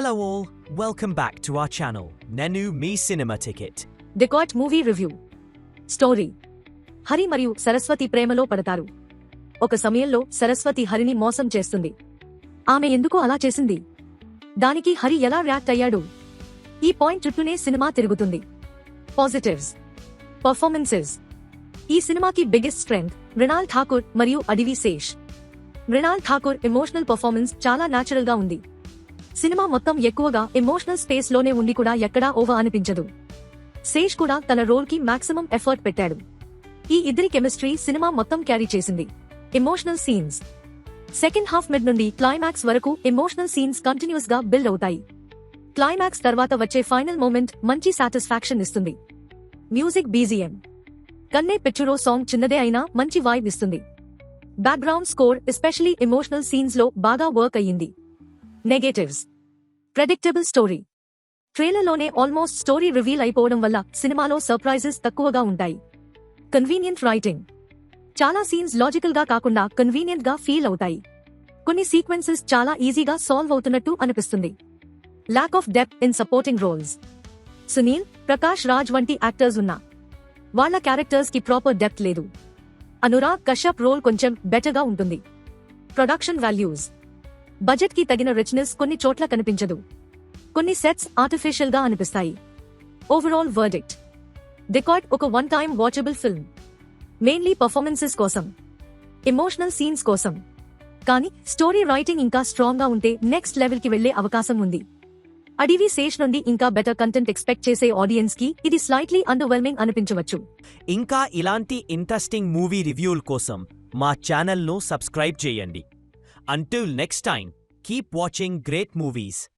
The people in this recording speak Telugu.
Hello all, welcome back to our channel, Nenu Me Cinema Ticket. డెకాట్ మూవీ రివ్యూ. స్టోరీ: హరి మరియు సరస్వతి ప్రేమలో పడతారు. ఒక సమయంలో సరస్వతి హరిని మోసం చేస్తుంది. ఆమె ఎందుకు అలా చేసింది? దానికి హరి ఎలా రియాక్ట్ అయ్యాడు? ఈ పాయింట్ చుట్టూనే సినిమా తిరుగుతుంది. Positives: performances. ఈ సినిమాకి బిగ్గెస్ట్ స్ట్రెంగ్త్ మృణాల్ ఠాకూర్ మరియు అడివి శేష్. మృణాల్ ఠాకూర్ ఎమోషనల్ పర్ఫార్మెన్స్ చాలా న్యాచురల్ గా ఉంది. సినిమా మొత్తం ఎక్కువగా ఎమోషనల్ స్పేస్ లోనే ఉండి కూడా ఎక్కడా ఓవర్ అనిపించదు. శేష్ కూడా తన రోల్ కి మాక్సిమం ఎఫర్ట్ పెట్టాడు. ఈ ఇద్దరి కెమిస్ట్రీ సినిమా మొత్తం క్యారీ చేసింది. Emotional scenes: second half mid నుండి క్లైమాక్స్ వరకు ఎమోషనల్ సీన్స్ కంటిన్యూస్ గా బిల్డ్ అవుతాయి. క్లైమాక్స్ తర్వాత వచ్చే ఫైనల్ మూమెంట్ మంచి సాటిస్ఫాక్షన్ ఇస్తుంది. మ్యూజిక్: బీజీఎం, కన్నే పిచ్చురో సాంగ్ చిన్నదే అయినా మంచి వైబ్ ఇస్తుంది. Background score especially emotional scenes లో బాగా వర్క్ అయ్యింది. Negatives: predictable story. ట్రైలర్లోనే ఆల్మోస్ట్ స్టోరీ రివీల్ అయిపోవడం వల్ల సినిమాలో సర్ప్రైజెస్ తక్కువగా ఉంటాయి. కన్వీనియంట్ రైటింగ్: చాలా సీన్స్ లాజికల్ గా కాకుండా కన్వీనియంట్ గా ఫీల్ అవుతాయి. కొన్ని సీక్వెన్సెస్ చాలా ఈజీగా సాల్వ్ అవుతున్నట్టు అనిపిస్తుంది. Lack of depth in supporting roles. Sunil, Prakash Raj వంటి యాక్టర్స్ ఉన్నా వాళ్ల క్యారెక్టర్స్ కి ప్రాపర్ డెప్త్ లేదు. అనురాగ్ కశ్యప్ రోల్ కొంచెం బెటర్ గా ఉంటుంది. ప్రొడక్షన్ వాల్యూస్: బడ్జెట్ కి తగిన రిచ్నెస్ కొన్ని చోట్ల కనిపించదు. కొన్ని సెట్స్ ఆర్టిఫిషియల్ గా అనిపిస్తాయి. ఓవరాల్ వర్డిక్ట్: డెకాట్ ఒక one time watchable film. Mainly performances కోసం, ఎమోషనల్ సీన్స్ కోసం. కానీ స్టోరీ రైటింగ్ ఇంకా స్ట్రాంగ్ గా ఉంటే నెక్స్ట్ లెవెల్ కి వెళ్లే అవకాశం ఉంది. అడివి శేష్ నుండి ఇంకా బెటర్ కంటెంట్ ఎక్స్పెక్ట్ చేసే ఆడియన్స్ కి ఇది స్లైట్లీ అండర్వెల్మింగ్ అనిపించవచ్చు. ఇంకా ఇలాంటి ఇంట్రెస్టింగ్ మూవీ రివ్యూల కోసం మా ఛానల్ను సబ్స్క్రైబ్ చేయండి. Until next time, keep watching great movies.